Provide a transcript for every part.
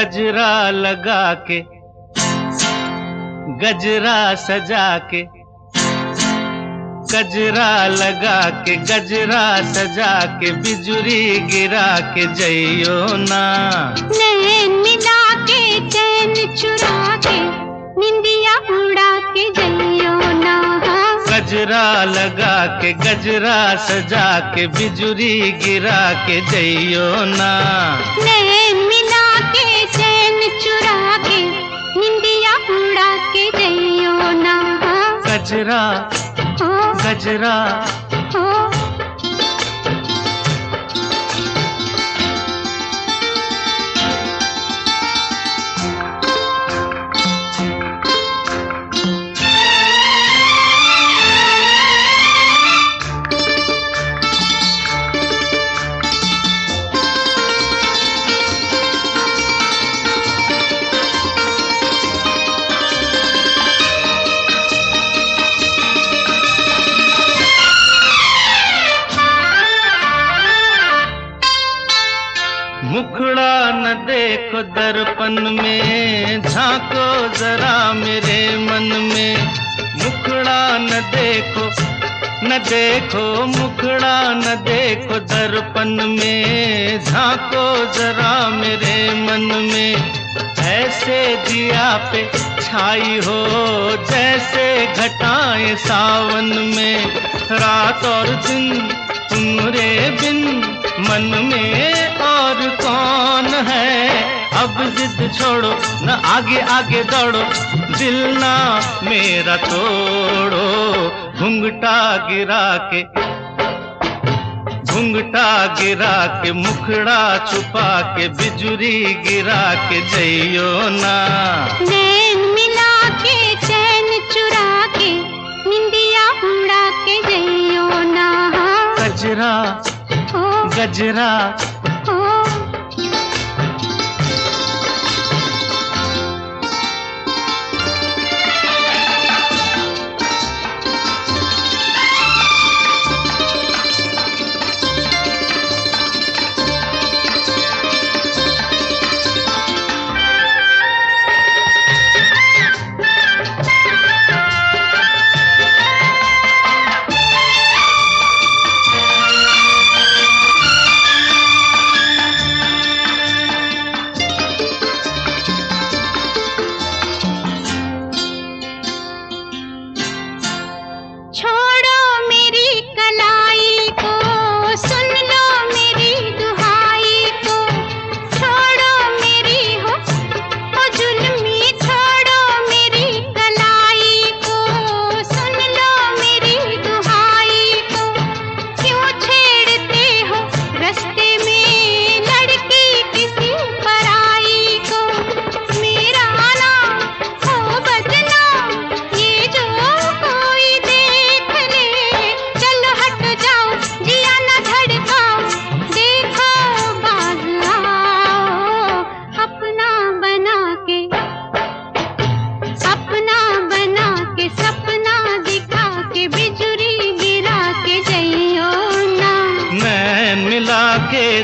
गजरा लगा के गजरा सजा के, गजरा लगा के गजरा सजा के, बिजुरी गिरा के जइयो ना। नैन मिला के चैन चुरा के, निंदिया उड़ा के जइयो ना। गजरा लगा के गजरा सजा के, बिजुरी गिरा के जइयो ना। नैन मिला के चैन चुरा के, निंदिया उड़ा के जइयो ना। गजरा गजरा मुखड़ा न देखो दर्पण में, झांको जरा मेरे मन में। मुखड़ा न देखो मुखड़ा न देखो दर्पण में, झांको जरा मेरे मन में। ऐसे दिया पे छाई हो जैसे घटाएं सावन में। रात और दिन तुम्हारे बिन मन में और कौन है। अब जिद छोड़ो न आगे आगे दौड़ो, दिल ना मेरा तोड़ो। घुंघटा गिरा के मुखड़ा छुपा के, बिजुरी गिरा के जइयो ना। नैन मिला के चैन चुरा के, निंदिया उड़ा के जइयो ना। गजरा गजरा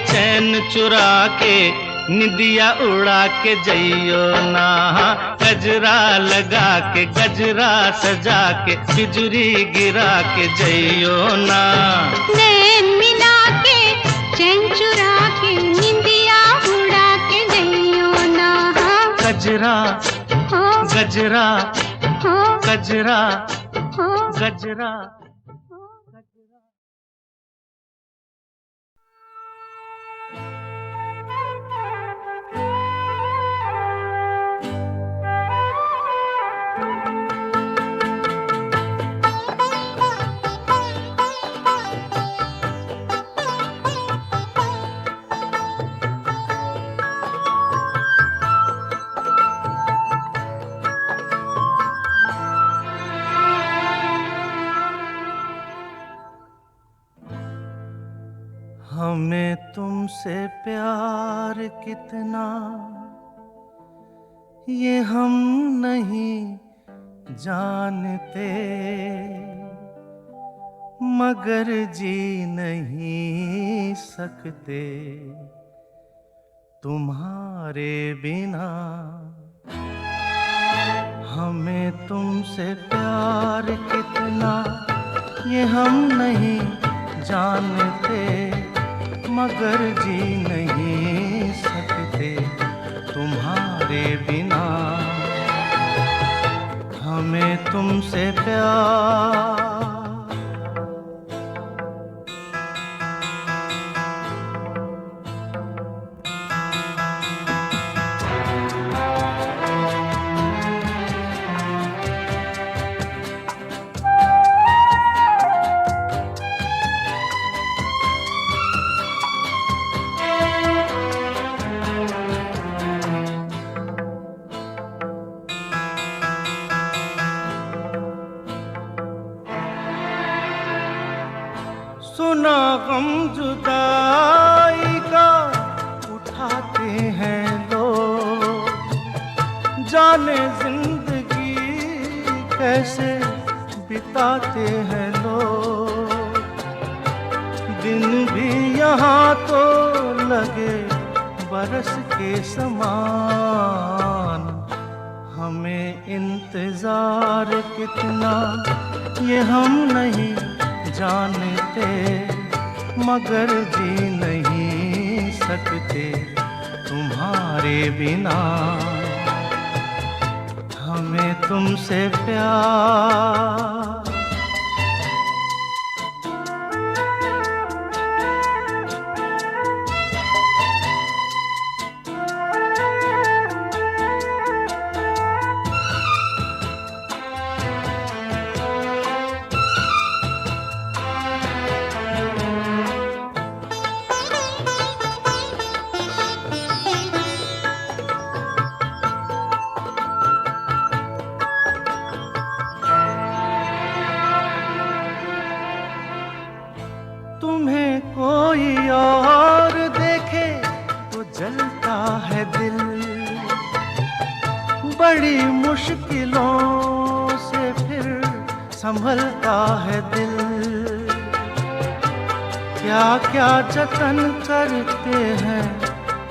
चैन चुरा के, निदिया उड़ा के जइयो ना। गजरा लगा के गजरा सजा के, बिजुरी गिरा के जइयो ना। नैन मिला के चैन चुरा के, निंदिया उड़ा के जइयो ना। गजरा गजरा गजरा गजरा। हमें तुमसे प्यार कितना ये हम नहीं जानते, मगर जी नहीं सकते तुम्हारे बिना हमें तुमसे प्यार कितना ये हम नहीं जानते, मगर जी नहीं सकते तुम्हारे बिना। हमें तुमसे प्यार सुना गम जुदाई का उठाते हैं लोग, जाने जिंदगी कैसे बिताते हैं लोग। दिन भी यहाँ तो लगे बरस के समान, हमें इंतजार कितना ये हम नहीं जानते, मगर जी नहीं सकते तुम्हारे बिना। हमें तुमसे प्यार तुम्हें कोई और देखे तो जलता है दिल, बड़ी मुश्किलों से फिर संभलता है दिल। क्या क्या जतन करते हैं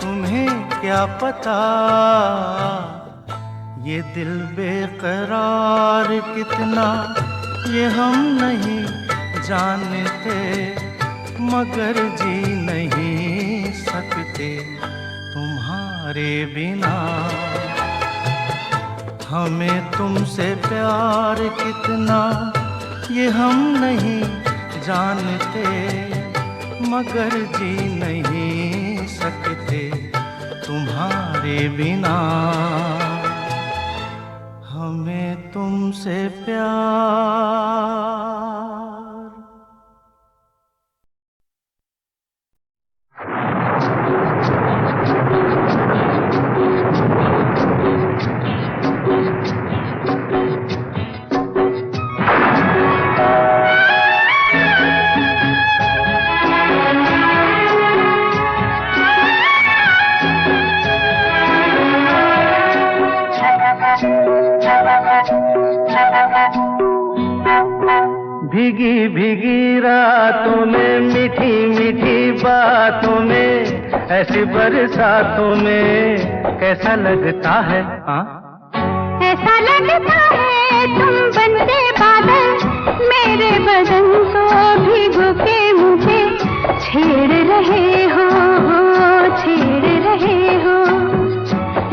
तुम्हें क्या पता, ये दिल बेकरार कितना ये हम नहीं जानते, मगर जी नहीं सकते तुम्हारे बिना। हमें तुमसे प्यार कितना ये हम नहीं जानते, मगर जी नहीं सकते तुम्हारे बिना। हमें तुमसे प्यार भीगी भीगी रातों में, मीठी मीठी बातों में, ऐसी बरसातों में कैसा लगता है? हाँ, ऐसा लगता है तुम बनते बादल, मेरे बदन को भिगो के मुझे छेड़ रहे हो, छेड़ रहे हो।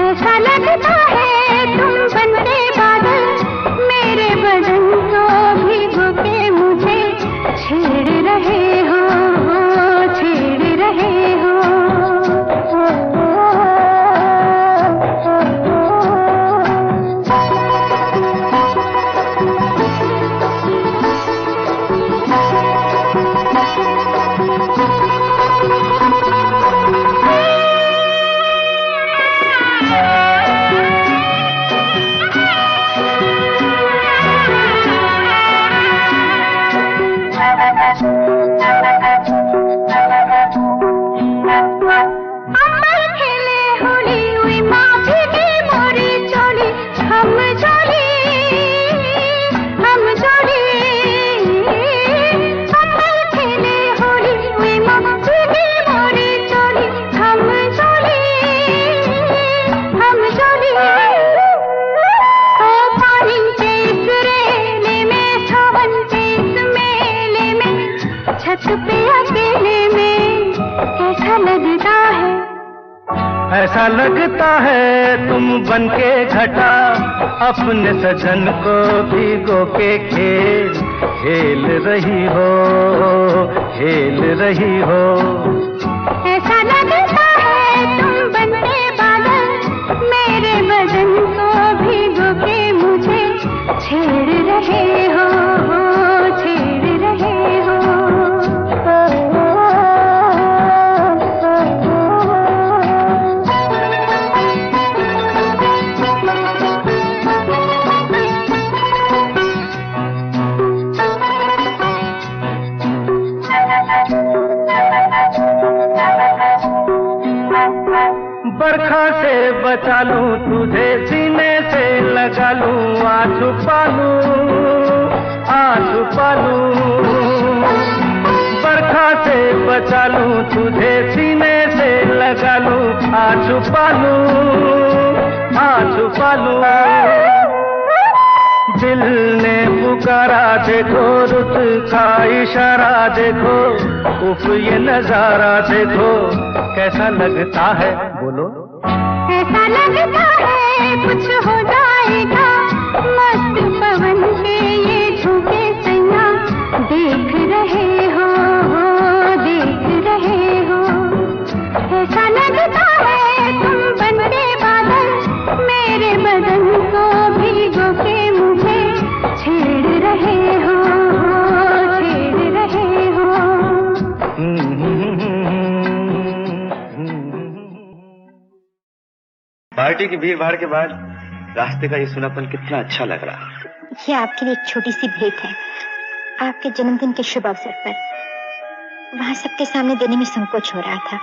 ऐसा लगता है तुम बनते बादल, मेरे बदन को भिगो के मुझे छेड़ रहे हो, छेड़ रहे हो। छत पे अकेले में कैसा लगता है? ऐसा लगता है तुम बनके घटा अपने सजन को भिगो के खेल रही हो, खेल रही हो। ऐसा लगता है तुम बनके बादल मेरे बदन को भिगो के मुझे छेड़ रहे हो, छेड़ रहे हो। बरखा से बचा लूं तुझे, सीने से लगा लूं, आ छुपा लूं। बरखा से बचा लूं तुझे, सीने से लगा लूं, आ छुपा लूं। दिल ने पुकारा देखो, रुत का इशारा देखो, उफ ये नजारा देखो, कैसा लगता है बोलो? ऐसा लगता है कुछ हो जाएगा, मस्त पवन के ये झोंके सैया देख रहे हो, देख रहे हो। ऐसा लगता है तुम बनके बादल मेरे बदन को भिगो के मुझे छेड़ रहे हो, छेड़ रहे हो। पार्टी की भीड़ भाड़ के बाद रास्ते का ये सुनापन कितना अच्छा लग रहा। ये आपके लिए एक छोटी सी भेंट है, आपके जन्मदिन के शुभ अवसर पर। वहां सबके सामने देने में संकोच हो रहा था।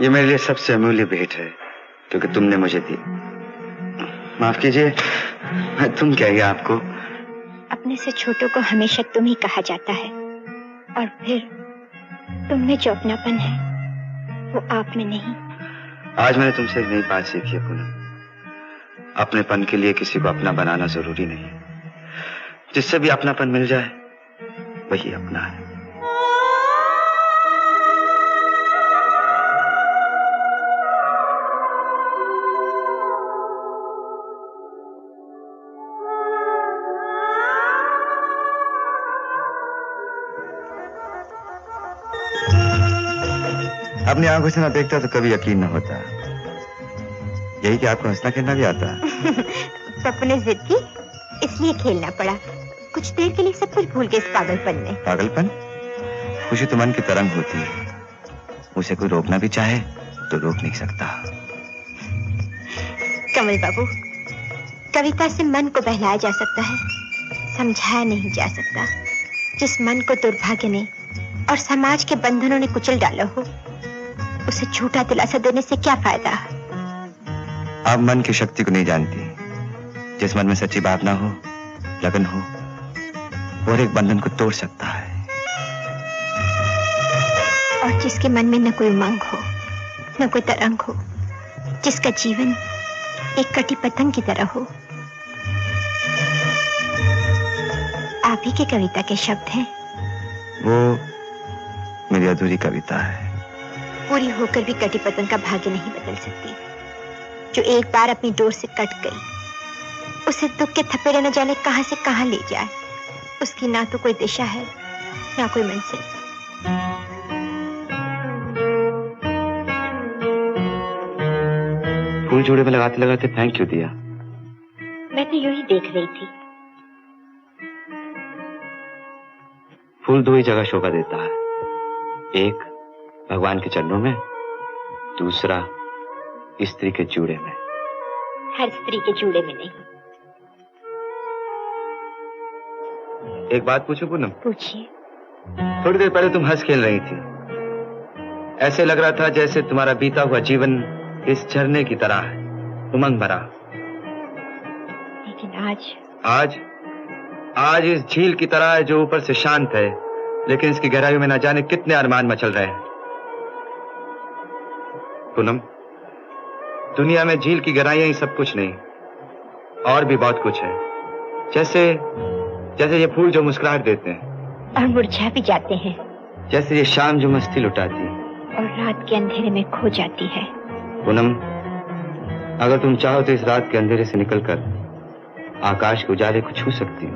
ये मेरे लिए सबसे अमूल्य भेंट है क्योंकि तुमने मुझे दी। माफ कीजिए, मैं तुम क्या ही आपको। अपने से छोटों को हमेशा तुम ही कहा जाता है, और फिर तुम में जो अपनापन है वो आप में नहीं। आज मैंने तुमसे एक नई बात सीखी है पूनम। अपनेपन के लिए किसी को अपना बनाना जरूरी नहीं, जिससे भी अपनापन मिल जाए वही अपना है। अपनी आंखों से ना देखता तो कभी यकीन न होता। यही कि आपको हंसना खेलना भी आता है। पप्पू ने जिद की, इसलिए खेलना पड़ा। कुछ देर के लिए सब कुछ भूल गए इस पागलपन में। पागलपन? खुशी तो मन की तरंग होती है, उसे कोई रोकना भी चाहे तो रोक नहीं सकता। कमल बाबू, कविता से मन को बहलाया जा सकता है, समझाया नहीं जा सकता। जिस मन को दुर्भाग्य ने और समाज के बंधनों ने कुचल डाला हो, उसे झूठा दिलासा देने से क्या फायदा? आप मन की शक्ति को नहीं जानती। जिस मन में सच्ची भावना हो, लगन हो, और एक बंधन को तोड़ सकता है। और जिसके मन में न कोई उमंग हो, न कोई तरंग हो, जिसका जीवन एक कटी पतंग की तरह हो। आप ही की कविता के शब्द हैं। वो मेरी अधूरी कविता है। पूरी होकर भी कटी पतंग का भाग्य नहीं बदल सकती। जो एक बार अपनी डोर से कट गई, उसे दुख के थपेड़े न जाने कहां से कहां ले जाए। उसकी ना तो कोई दिशा है, ना कोई मंजिल। फूल जोड़े में लगाते लगाते फेंक क्यों दिया? मैं तो यूं ही देख रही थी। फूल दो ही जगह शोभा देता है, एक भगवान के चरणों में, दूसरा स्त्री के जूड़े में। हर स्त्री के जूड़े में नहीं। एक बात पूछूं पूनम? पूछिए। थोड़ी देर पहले तुम हंस खेल रही थी। ऐसे लग रहा था जैसे तुम्हारा बीता हुआ जीवन इस झरने की तरह है, उमंग भरा। लेकिन आज इस झील की तरह है जो ऊपर से शांत है, लेकिन इसकी गहराइयों में न जाने कितने अरमान मचल रहे हैं। पूनम, दुनिया में झील की गहराइयां ही सब कुछ नहीं, और भी बहुत कुछ है। जैसे ये फूल जो मुस्कुराहट देते हैं और मुरझा भी जाते हैं, जैसे ये शाम जो मस्ती लुटाती है और रात के अंधेरे में खो जाती है। पूनम, अगर तुम चाहो तो इस रात के अंधेरे से निकलकर आकाश के उजाले को छू सकती हो।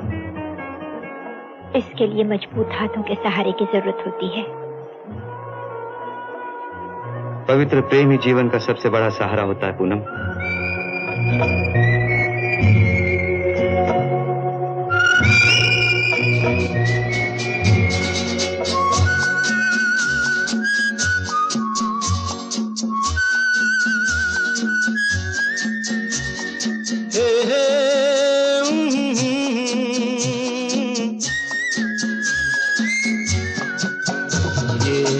इसके लिए मजबूत हाथों के सहारे की जरूरत होती है। पवित्र प्रेम ही जीवन का सबसे बड़ा सहारा होता है पूनम।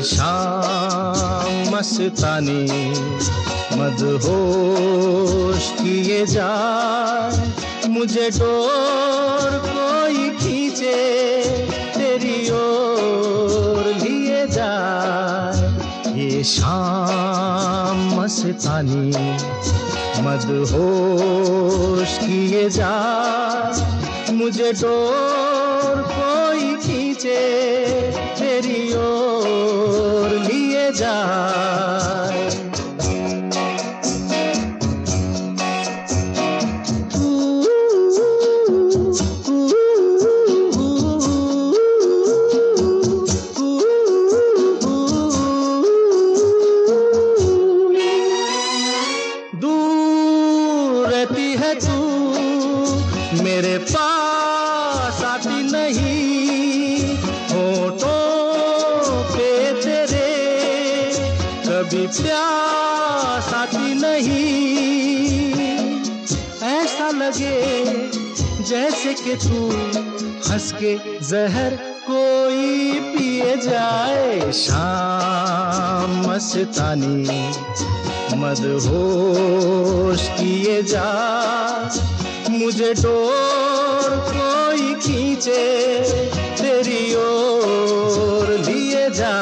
शाम मस्तानी मदहोश किए जाए, मुझे डोर कोई खींचे तेरी ओर लिए जाए। ये शाम मस्तानी मदहोश किए जाए, मुझे डोर कोई खींचे तेरी ओर लिए जाए। दूर रहती है तू, मेरे पास आती नहीं, होठों पे तेरे कभी प्यास आती नहीं। ऐसा लगे जैसे कि तू हंस के जहर कोई पिए जाए। शाम मस्तानी मदहोश किए जा, मुझे डोर कोई खींचे तेरी ओर लिए जा।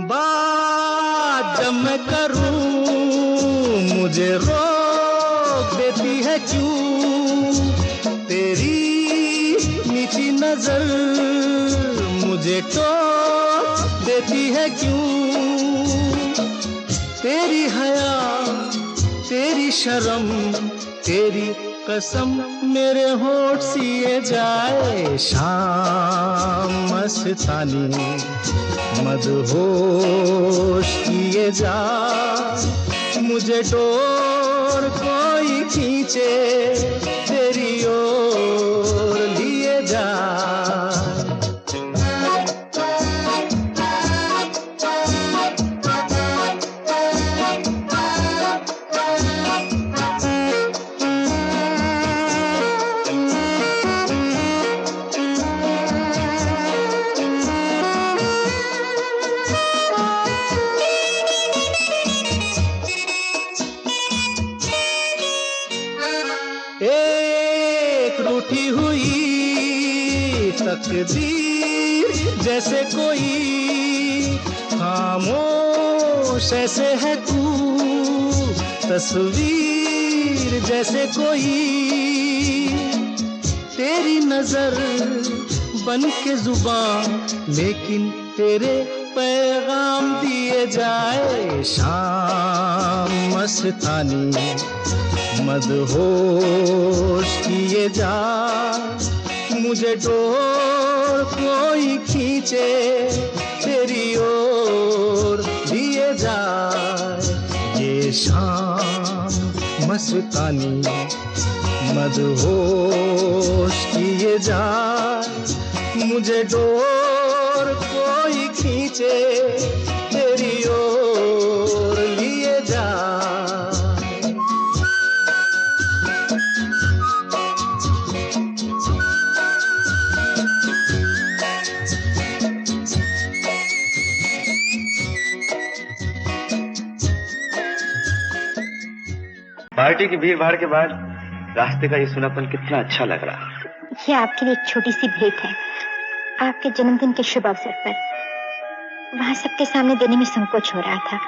बात जब मैं करूं मुझे रोक देती है क्यों, तेरी नीची नजर मुझे टोक देती है क्यों। तेरी हया तेरी शर्म तेरी कसम मेरे होठ सिए जाए। शाम मस्तानी मदहोश किए जा, मुझे डोर कोई खींचे तेरी ओर लिए जा। एक रूठी हुई तकदीर जैसे कोई, खामोश ऐसे है तू तस्वीर जैसे कोई। तेरी नजर बन के जुबान लेकिन तेरे पैगाम दिए जाए। शाम मस्तानी मदहोश किए जा, मुझे डोर कोई खींचे तेरी ओर लिए जा। ये शाम मस्तानी मदहोश किए जा, मुझे डोर कोई खींचे तेरी ओर लिए जा। पार्टी की भीड़ भाड़ के बाद रास्ते का ये सुनापन कितना अच्छा लग रहा। ये आपके लिए एक छोटी सी भेंट है, आपके जन्मदिन के शुभ अवसर पर। वहां सबके सामने देने में संकोच हो रहा था।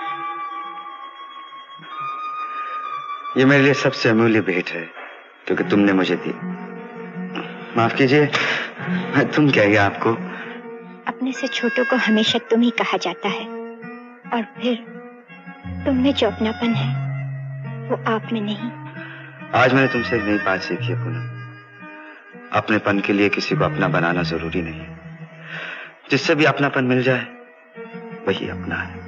ये मेरे लिए सबसे अमूल्य भेंट है क्योंकि तुमने मुझे दी। माफ कीजिए, मैं तुम कह गया आपको। अपने से छोटों को हमेशा तुम ही कहा जाता है, और फिर तुम में जो अपनापन है वो आप में नहीं। आज मैंने तुमसे एक नई बात सीखी है पूनम। अपनेपन के लिए किसी को अपना बनाना जरूरी नहीं। जिससे भी अपनापन मिल जाए वही अपना है।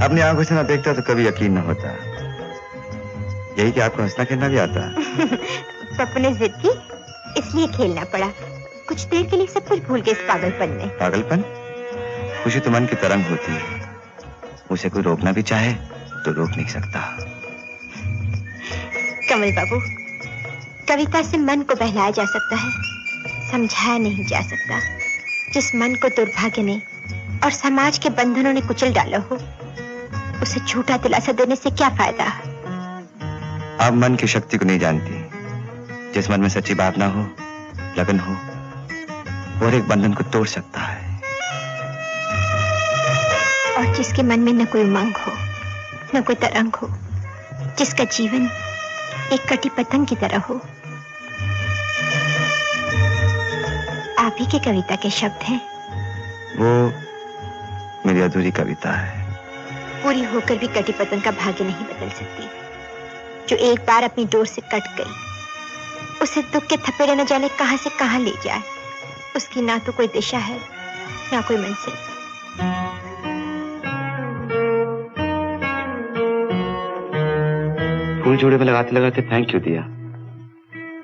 अपनी आंखों से ना देखता तो कभी यकीन न होता। यही कि आपको हंसना खेलना भी आता। पप्पू ने जिद की, इसलिए खेलना पड़ा। कुछ देर के लिए सब कुछ भूल गए इस पागलपन में। पागलपन? खुशी तो मन की तरंग होती है, उसे कोई रोकना भी चाहे तो रोक नहीं सकता। कमल बाबू, कविता से मन को बहलाया जा सकता है, समझाया नहीं जा सकता। जिस मन को दुर्भाग्य ने और समाज के बंधनों ने कुचल डाला हो, उसे झूठा दिलासा देने से क्या फायदा। आप मन की शक्ति को नहीं जानती। जिस मन में सच्ची भावना हो, लगन हो, और एक बंधन को तोड़ सकता है। और जिसके मन में न कोई उमंग हो, न कोई तरंग हो, जिसका जीवन एक कटी पतंग की तरह हो। आप ही के कविता के शब्द हैं। वो मेरी अधूरी कविता है। पूरी होकर भी कटी पतंग का भाग्य नहीं बदल सकती। जो एक बार अपनी डोर से कट गई, उसे दुख के थपेड़े न जाने कहां से कहां ले जाए। उसकी ना तो कोई दिशा है, ना कोई मंजिल। फूल जोड़े में लगाते लगाते फेंक क्यों दिया?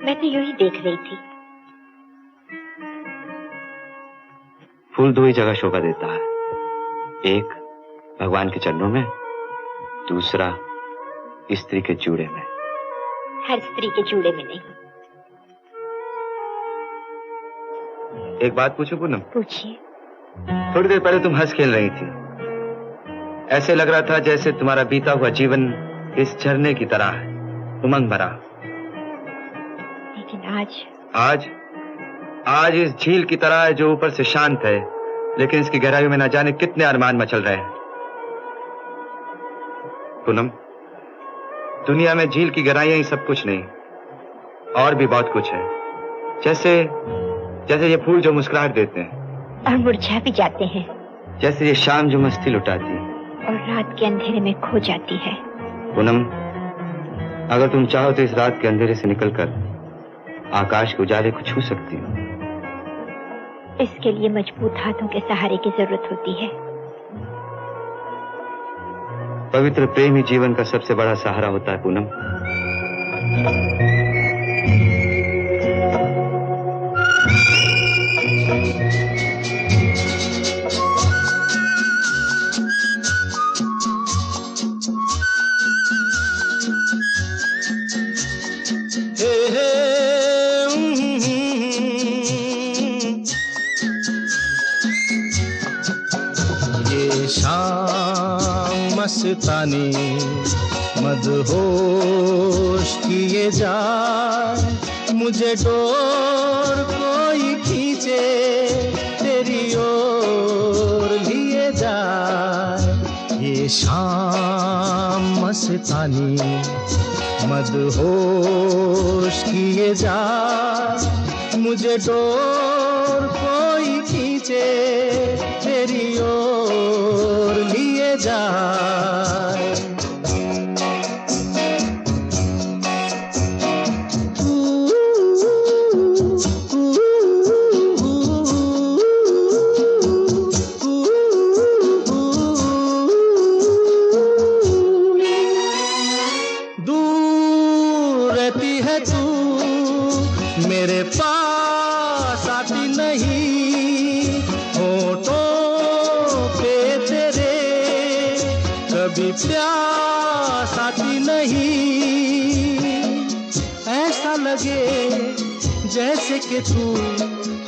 मैं तो यूं ही देख रही थी। फूल दो ही जगह शोभा देता है, एक भगवान के चरणों में, दूसरा स्त्री के जूड़े में। हर स्त्री के जूड़े में नहीं। एक बात पूछूं पूनम? पूछिए। थोड़ी देर पहले तुम हंस खेल रही थी। ऐसे लग रहा था जैसे तुम्हारा बीता हुआ जीवन इस झरने की तरह है, उमंग भरा। लेकिन आज इस झील की तरह है जो ऊपर से शांत है, लेकिन इसकी गहराइयों में न जाने कितने अरमान मचल रहे हैं। पूनम, दुनिया में झील की गहराइयां ही सब कुछ नहीं, और भी बहुत कुछ है। जैसे ये फूल जो मुस्कुराहट देते हैं और मुरझा भी जाते हैं, जैसे ये शाम जो मस्ती लुटाती है और रात के अंधेरे में खो जाती है। पूनम, अगर तुम चाहो तो इस रात के अंधेरे से निकलकर आकाश के उजाले को छू सकती हो। इसके लिए मजबूत हाथों के सहारे की जरूरत होती है। पवित्र प्रेम ही जीवन का सबसे बड़ा सहारा होता है पूनम। ये शाम मस्तानी मदहोश किए जाए, मुझे डोर कोई खींचे तेरी ओर लिए जाए। ये शाम मस्तानी मदहोश किए जाए, मुझे डोर कोई खींचे तेरी ओर लिए जाए। दूर रहती है तू, मेरे पास आती नहीं, होठों पे तेरे कभी प्यास आती नहीं, ऐसा लगे जैसे कि तू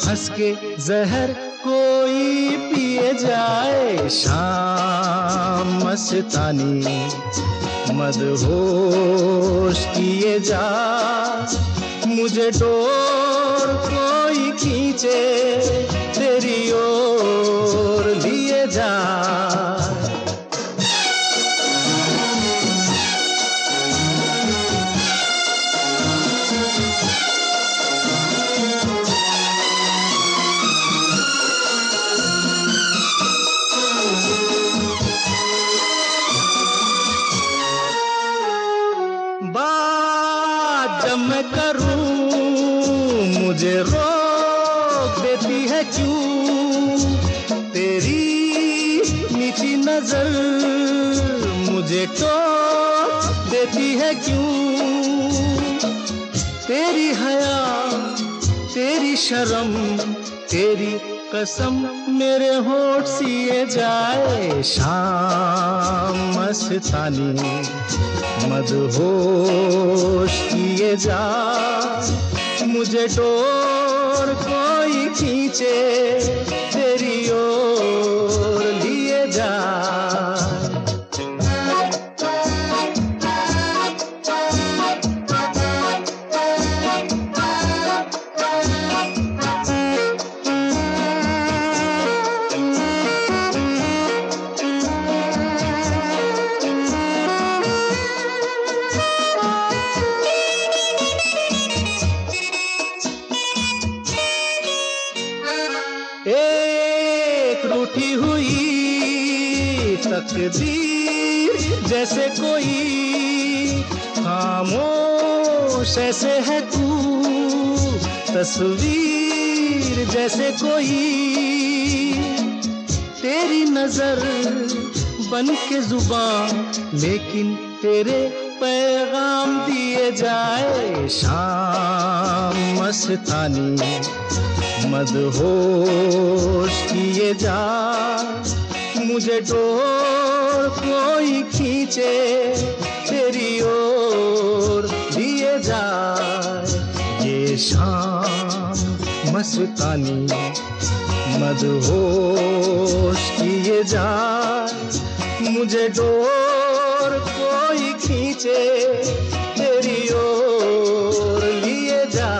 हंस के जहर कोई पिए जाए। शाम मस्तानी मदहोश किए जा, मुझे डोर कोई खींचे तेरी ओर लिए जा। जब मैं करूं मुझे रोक देती है क्यों, तेरी नीची नजर मुझे टोक देती है क्यों। तेरी हया तेरी शर्म तेरी कसम मेरे होठ सिए जाए। शाम मस्तानी मदहोश किए जा, मुझे डोर कोई खींचे तेरी ओर लिए जा। एक रूठी हुई तकदीर जैसे कोई, खामोश ऐसे है तू तस्वीर जैसे कोई। तेरी नजर बन के जुबान लेकिन तेरे पैगाम दिए जाए। शाम मस्तानी मदहोश किए जा, मुझे डोर कोई खींचे तेरी ओर लिए जा। ये शाम मस्तानी मदहोश किए जा, मुझे डोर कोई खींचे तेरी ओर लिए जा।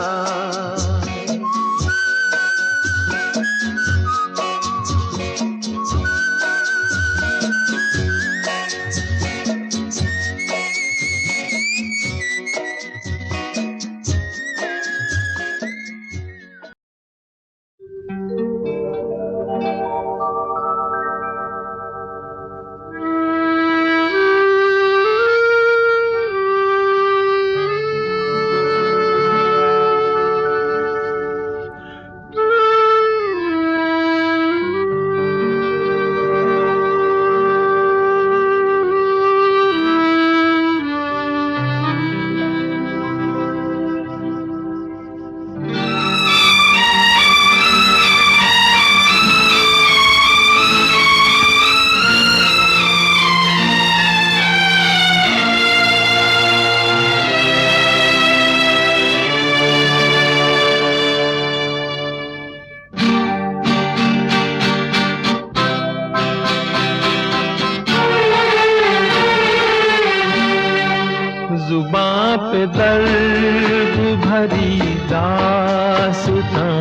जुबां पे दर्द भरी दास्तां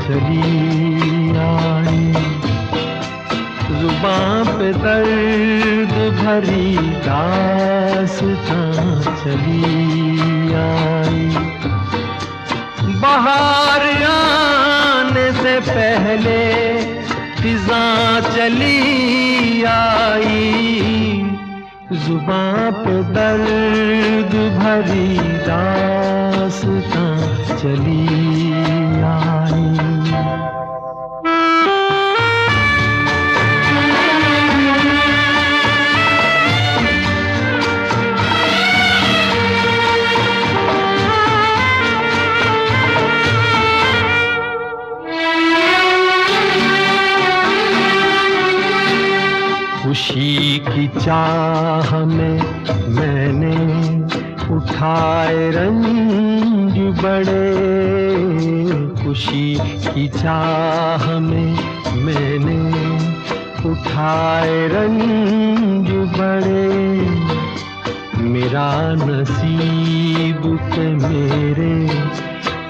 चली आई, जुबां पे दर्द भरी दास्तां चली आई। बाहर आने से पहले फिज़ां चली आई, जुबां पे दर्द भरी दास्तां चली आई। खुशी की चाह में मैंने उठाए रंज बड़े, खुशी की चाह में मैंने उठाए रंज बड़े, मेरा नसीब के मेरे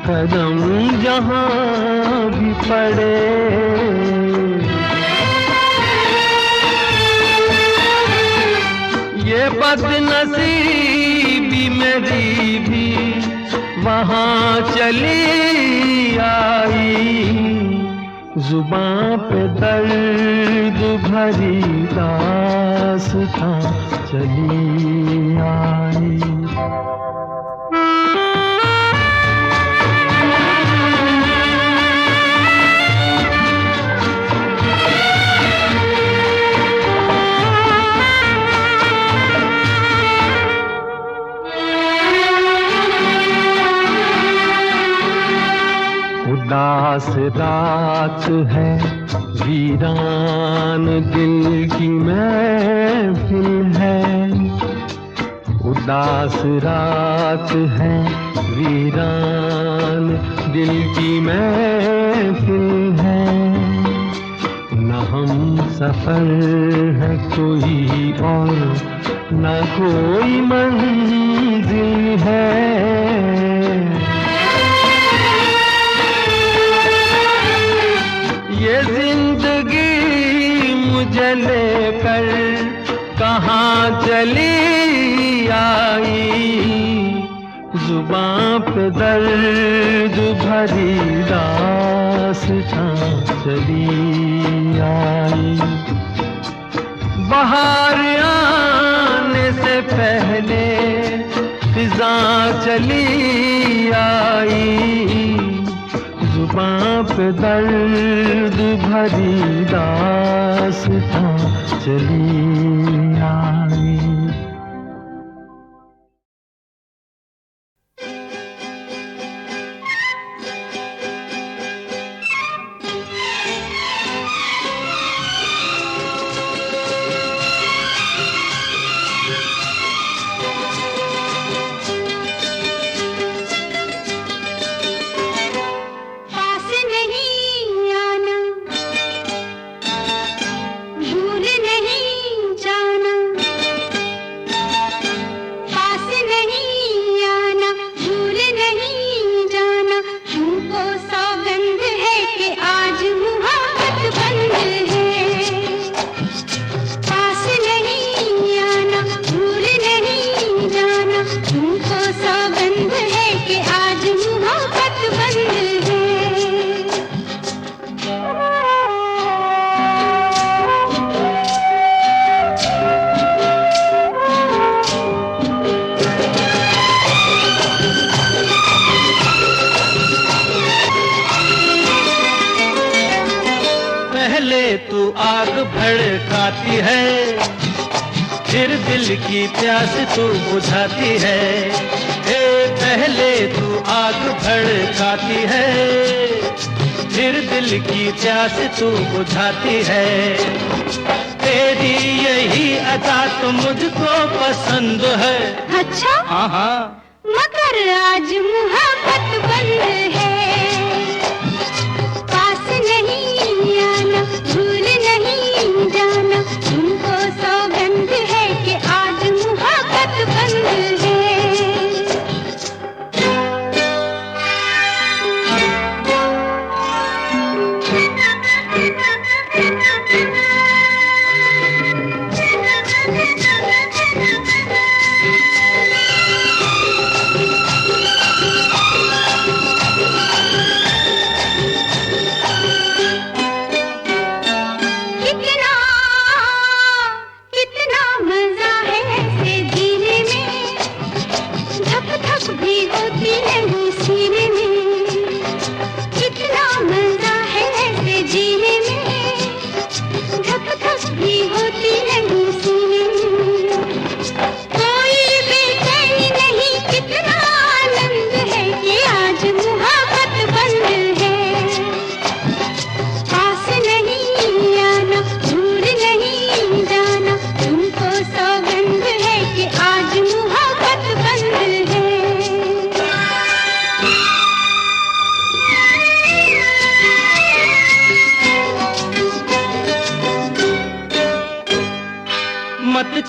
कदम जहाँ भी पड़े। ये बदनसीबी मेरी भी वहाँ चली आई, जुबां पे दर्द भरी दास्तां चली आई। उदास रात है, वीरान दिल की महफिल है। उदास रात है, वीरान दिल की महफिल है। न हम सफर है कोई और न कोई मंजिल है। ये जिंदगी मुझे लेकर कहाँ चली आई, जुबां पे दर्द भरी दास्तां चली आई। बाहर आने से पहले फिजां चली आई, जुबां पे दर्द भरी दास्तां चली आई। भड़काती है, फिर दिल की प्यास तू बुझाती है। हे पहले तू आग भड़काती है, फिर दिल की प्यास तू बुझाती है। तेरी यही अदा तो मुझको पसंद है। अच्छा? हाँ हाँ, मगर आज मोहब्बत बंद है। पास नहीं आना, भूल नहीं जाना, तुमको सौगंध है कि आज मोहब्बत बंद है।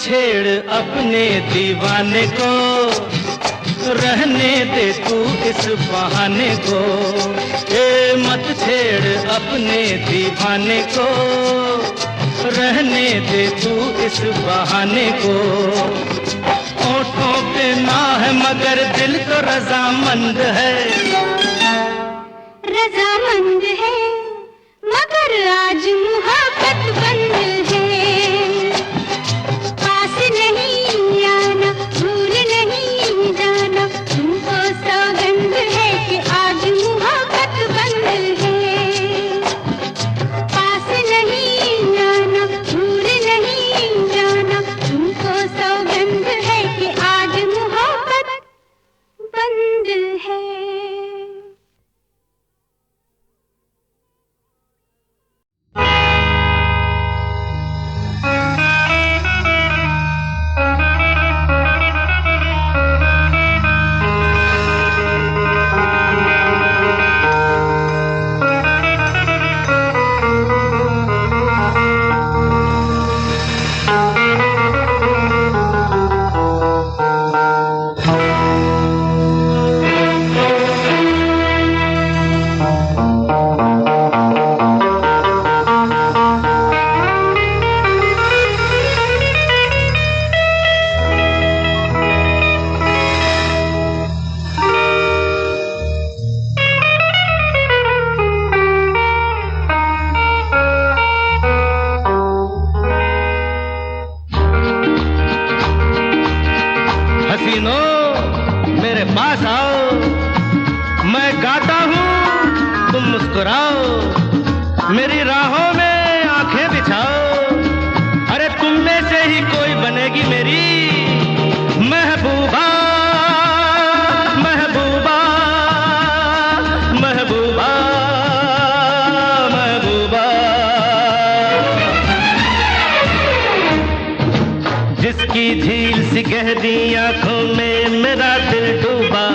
छेड़ अपने दीवाने को, रहने दे तू इस बहाने को। ए मत छेड़ अपने दीवाने को, रहने दे तू इस बहाने को। होठों पे ना है मगर दिल तो रजामंद है, रजामंद है मगर आज मुहब्बत बंद है। पास नहीं आना, भूल नहीं जाना, तुमको सौगंध है कि आज मुहब्बत बंद है। पास नहीं आना, भूल नहीं जाना, तुमको सौगंध है कि आज मुहब्बत बंद है। मेरे पास आओ, मैं गाता हूँ तुम मुस्कुराओ, मेरी राहों में आंखें बिछाओ। अरे तुम में से ही कोई बनेगी मेरी महबूबा, महबूबा, महबूबा, महबूबा। जिसकी झील सी गहरी आंखों में मेरा दिल डूबा,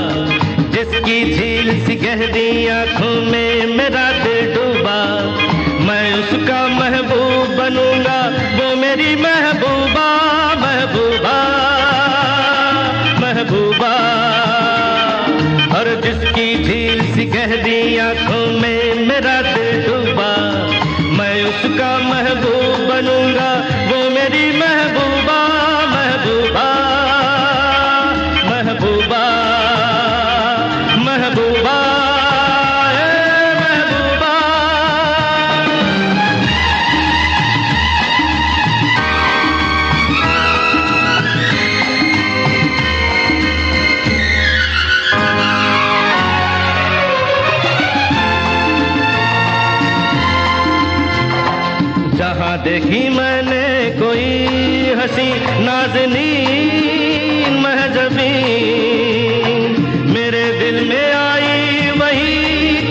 जिसकी झील सी गहरी आंखों में मेरा दिल डूबा, मैं उसका महबूब बनूंगा, वो मेरी महबूबा, महबूबा, महबूबा। और जिसकी झील सी गहरी आंखों में मेरा दिल डूबा, मैं उसका महबूब बनूंगा, वो मेरी महबूबा, महबूबा, महबूबा, महबूबा, महबूबा। जहाँ देखी मैंने कोई हंसी नाज़नीन महजबी, मेरे दिल में आई वही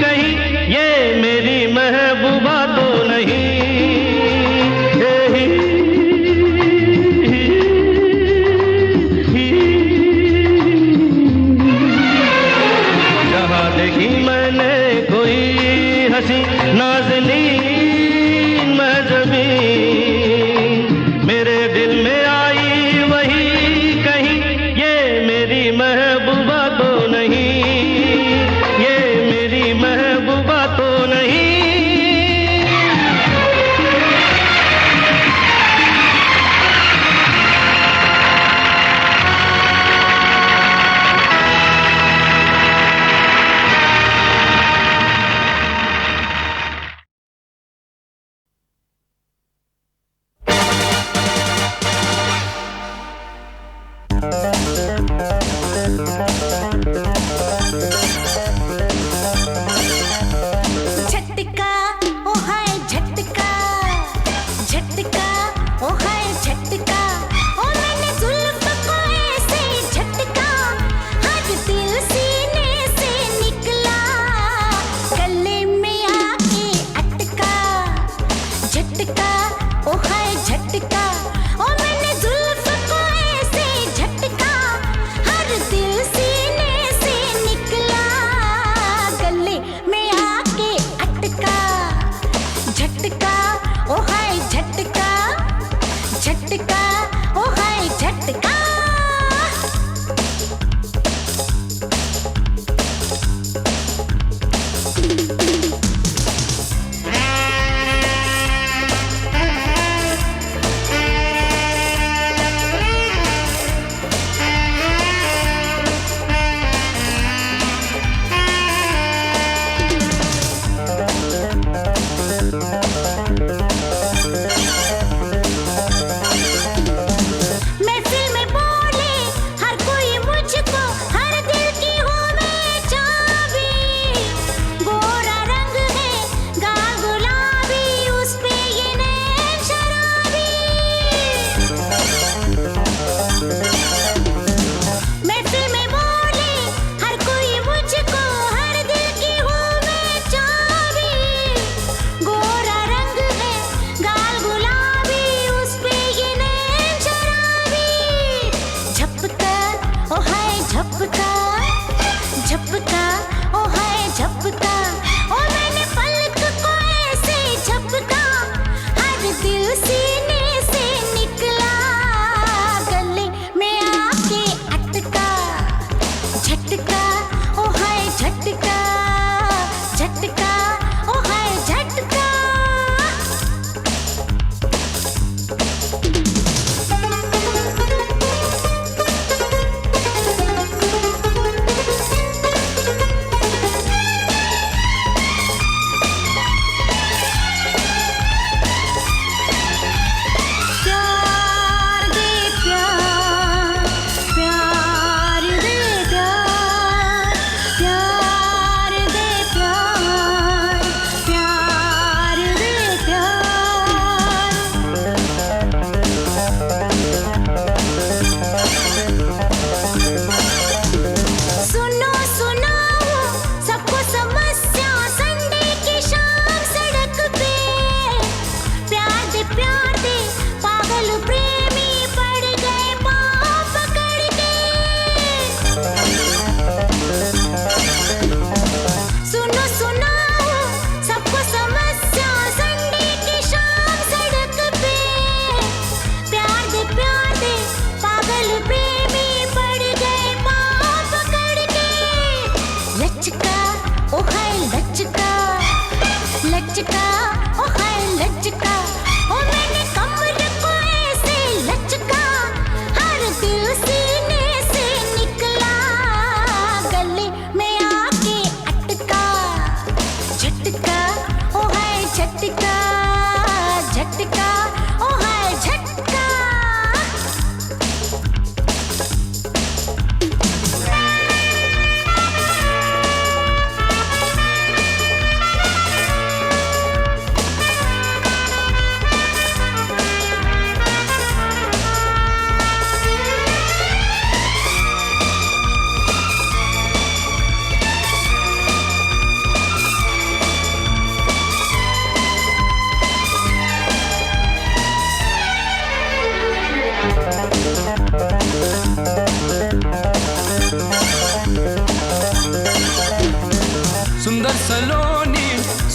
कहीं, ये मेरी महबूबा तो नहीं। जहाँ देखी मैंने कोई हंसी नाज़नीन महजबी, मेरे दिल में आई वही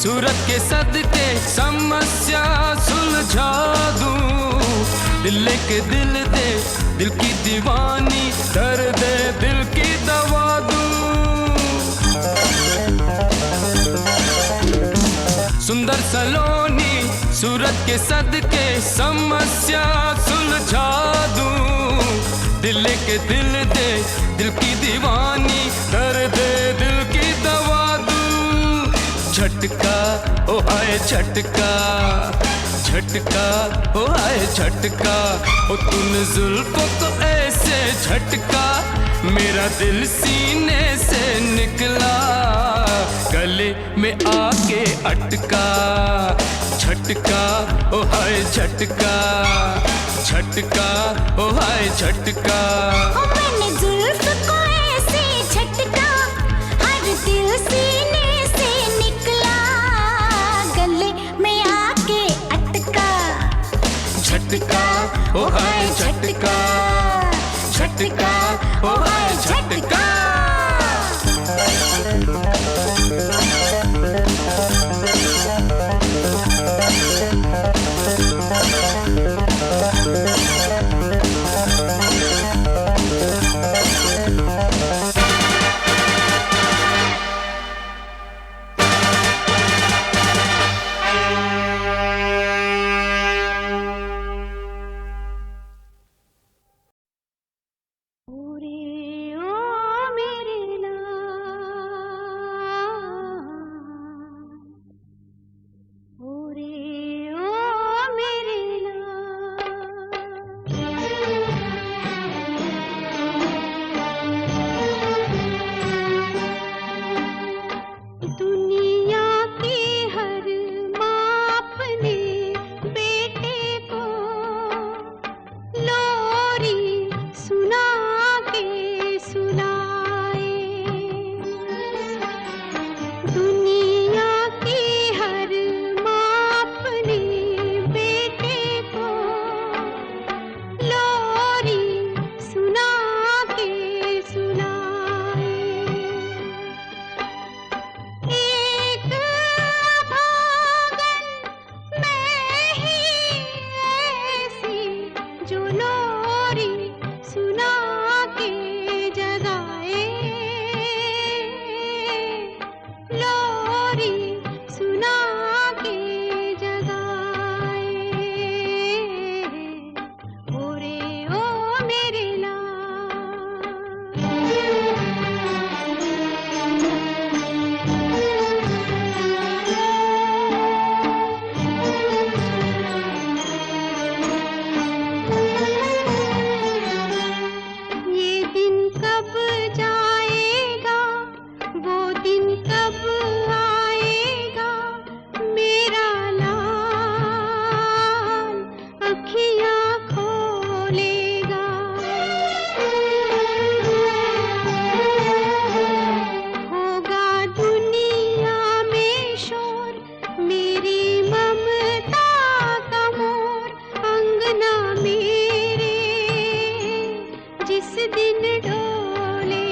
सूरत के सदके समस्या सुलझा दूं, दिल के दिल दे दिल की दीवानी, दर्द दिल की दवा दूं। सुंदर सलोनी सूरत के सदके समस्या सुलझा दूं, दिल के दिल दे दिल की दीवानी, दर्द दिल की दवा दूं। झटका ओ आए झटका, झटका ओ आए झटका, ओ तूने जुल्फों को ऐसे झटका, मेरा दिल सीने से निकला, गले में आके अटका। झटका ओ हाय झटका, झटका ओ हाय झटका। मैंने जुल्फ को ऐसे झटका, हर दिल सीने से निकला, गले में आके अटका। झटका ओ हाय झटका, झटका ओ हाय झटका। जिस दिन डोले